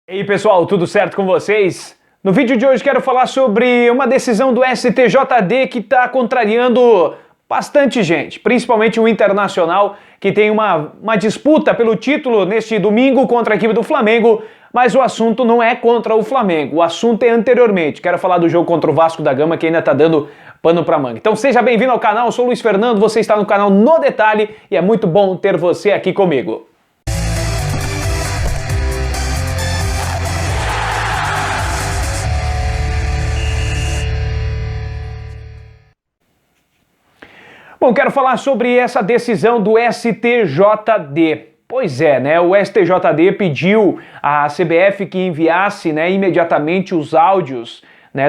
E aí pessoal, tudo certo com vocês? No vídeo de hoje quero falar sobre uma decisão do STJD que está contrariando bastante gente, principalmente o Internacional, que tem uma disputa pelo título neste domingo contra a equipe do Flamengo, mas o assunto não é contra o Flamengo, o assunto é anteriormente. Quero falar do jogo contra o Vasco da Gama, que ainda está dando pano pra manga. Então seja bem-vindo ao canal, eu sou o Luiz Fernando, você está no canal No Detalhe e é muito bom ter você aqui comigo. Bom, quero falar sobre essa decisão do STJD. Pois é, né? O STJD pediu à CBF que enviasse, imediatamente os áudios,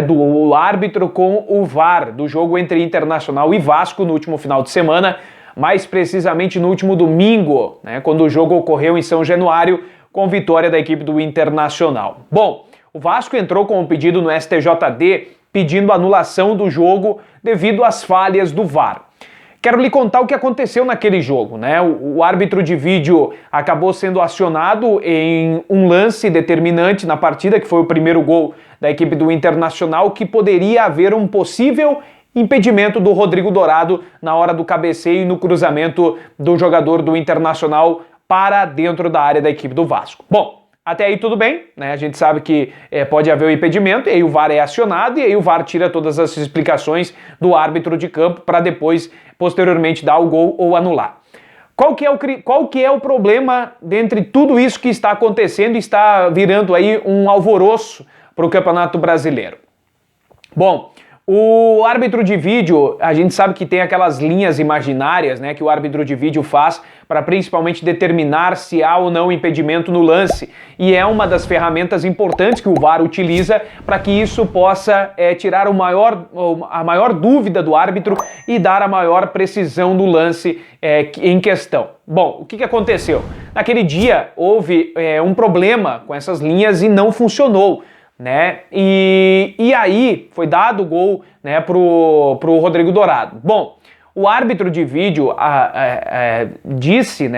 do árbitro com o VAR do jogo entre Internacional e Vasco no último final de semana, mais precisamente no último domingo, quando o jogo ocorreu em São Januário com vitória da equipe do Internacional. Bom, o Vasco entrou com um pedido no STJD pedindo anulação do jogo devido às falhas do VAR. Quero lhe contar o que aconteceu naquele jogo, O árbitro de vídeo acabou sendo acionado em um lance determinante na partida, que foi o primeiro gol da equipe do Internacional, que poderia haver um possível impedimento do Rodrigo Dourado na hora do cabeceio e no cruzamento do jogador do Internacional para dentro da área da equipe do Vasco. Bom, até aí tudo bem, A gente sabe que pode haver um impedimento, e aí o VAR é acionado, e aí o VAR tira todas as explicações do árbitro de campo para depois, posteriormente, dar o gol ou anular. Qual que é o problema dentre tudo isso que está acontecendo e está virando aí um alvoroço para o Campeonato Brasileiro? Bom, o árbitro de vídeo, a gente sabe que tem aquelas linhas imaginárias, que o árbitro de vídeo faz para principalmente determinar se há ou não impedimento no lance. E é uma das ferramentas importantes que o VAR utiliza para que isso possa tirar a maior dúvida do árbitro e dar a maior precisão do lance em questão. Bom, o que aconteceu? Naquele dia houve um problema com essas linhas e não funcionou. E aí foi dado o gol pro Rodrigo Dourado. Bom, o árbitro de vídeo disse,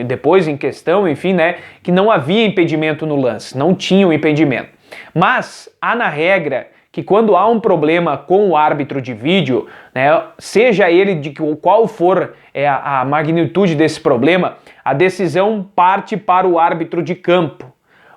depois em questão, enfim, que não havia impedimento no lance, não tinha um impedimento. Mas há na regra que quando há um problema com o árbitro de vídeo, seja ele de qual for a magnitude desse problema, a decisão parte para o árbitro de campo.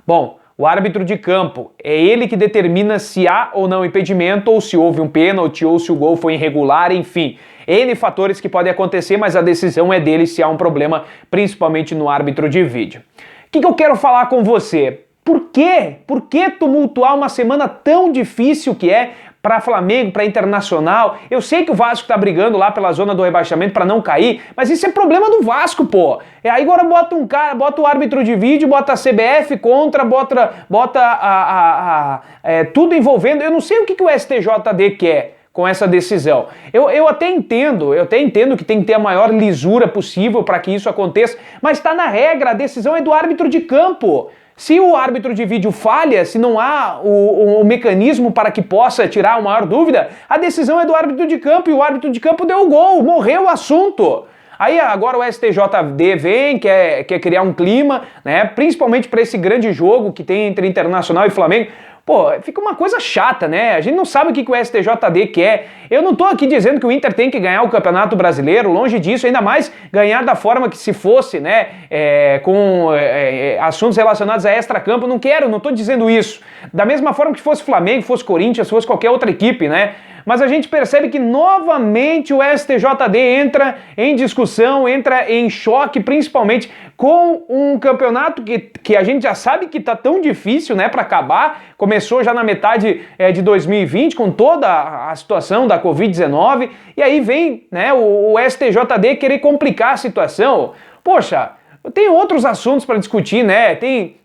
Bom, o árbitro de campo é ele que determina se há ou não impedimento, ou se houve um pênalti, ou se o gol foi irregular, enfim. N fatores que podem acontecer, mas a decisão é dele se há um problema, principalmente no árbitro de vídeo. O que eu quero falar com você? Por quê? Por que tumultuar uma semana tão difícil que é para Flamengo, para Internacional? Eu sei que o Vasco tá brigando lá pela zona do rebaixamento para não cair, mas isso é problema do Vasco, pô. Aí agora bota um cara, bota o árbitro de vídeo, bota a CBF contra, bota tudo envolvendo. Eu não sei o que o STJD quer com essa decisão. Eu até entendo que tem que ter a maior lisura possível para que isso aconteça, mas está na regra, a decisão é do árbitro de campo. Se o árbitro de vídeo falha, se não há o mecanismo para que possa tirar a maior dúvida, a decisão é do árbitro de campo e o árbitro de campo deu o gol, morreu o assunto. Aí agora o STJD vem, quer criar um clima, principalmente para esse grande jogo que tem entre Internacional e Flamengo. Pô, fica uma coisa chata, A gente não sabe o que o STJD quer. Eu não tô aqui dizendo que o Inter tem que ganhar o Campeonato Brasileiro, longe disso, ainda mais ganhar da forma que se fosse, com assuntos relacionados a extracampo. Não tô dizendo isso. Da mesma forma que fosse Flamengo, fosse Corinthians, fosse qualquer outra equipe, Mas a gente percebe que novamente o STJD entra em discussão, entra em choque, principalmente com um campeonato que a gente já sabe que tá tão difícil, para acabar. Começou já na metade de 2020 com toda a situação da Covid-19 e aí vem, o STJD querer complicar a situação. Poxa, tem outros assuntos para discutir,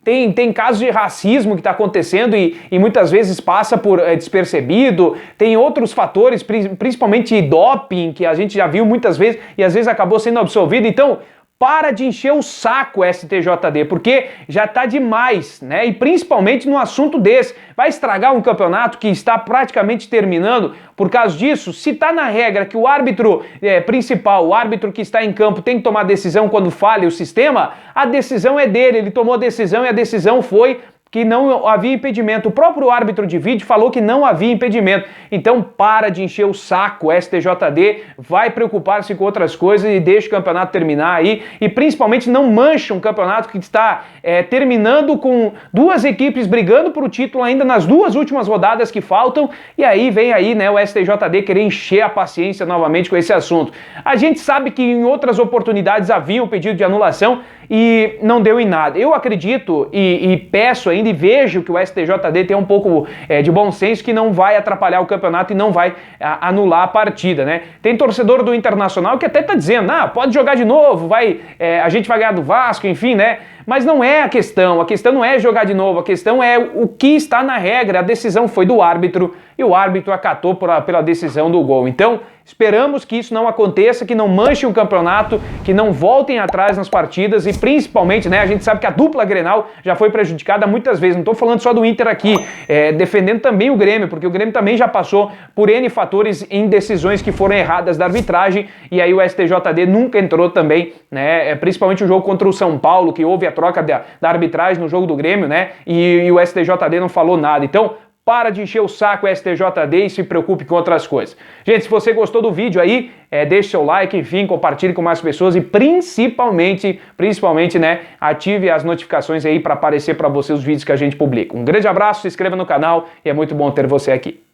Tem casos de racismo que está acontecendo e muitas vezes passa por despercebido. Tem outros fatores, principalmente doping, que a gente já viu muitas vezes e às vezes acabou sendo absolvido. Então, para de encher o saco, STJD, porque já tá demais, né? E principalmente num assunto desse. Vai estragar um campeonato que está praticamente terminando por causa disso? Se tá na regra que o árbitro principal, o árbitro que está em campo, tem que tomar decisão quando falha o sistema, a decisão é dele, ele tomou a decisão e a decisão foi que não havia impedimento. O próprio árbitro de vídeo falou que não havia impedimento. Então para de encher o saco, STJD, vai preocupar-se com outras coisas e deixa o campeonato terminar aí, e principalmente não mancha um campeonato que está terminando com duas equipes brigando por o título ainda nas duas últimas rodadas que faltam, e aí vem aí, né, o STJD querer encher a paciência novamente com esse assunto. A gente sabe que em outras oportunidades havia um pedido de anulação e não deu em nada. Eu acredito e peço ainda e vejo que o STJD tem um pouco de bom senso, que não vai atrapalhar o campeonato e não vai anular a partida, né? Tem torcedor do Internacional que até tá dizendo, pode jogar de novo, a gente vai ganhar do Vasco, enfim, né? Mas não é a questão não é jogar de novo, a questão é o que está na regra. A decisão foi do árbitro e o árbitro acatou pela decisão do gol. Então, esperamos que isso não aconteça, que não manche um campeonato, que não voltem atrás nas partidas e principalmente, né, a gente sabe que a dupla Grenal já foi prejudicada muitas vezes, não estou falando só do Inter aqui, defendendo também o Grêmio, porque o Grêmio também já passou por N fatores em decisões que foram erradas da arbitragem, e aí o STJD nunca entrou também, né, principalmente o jogo contra o São Paulo, que houve a troca da arbitragem no jogo do Grêmio, né, e o STJD não falou nada. Então, para de encher o saco, STJD, e se preocupe com outras coisas. Gente, se você gostou do vídeo aí, deixe seu like, enfim, compartilhe com mais pessoas e principalmente, né, ative as notificações aí para aparecer para você os vídeos que a gente publica. Um grande abraço, se inscreva no canal e é muito bom ter você aqui.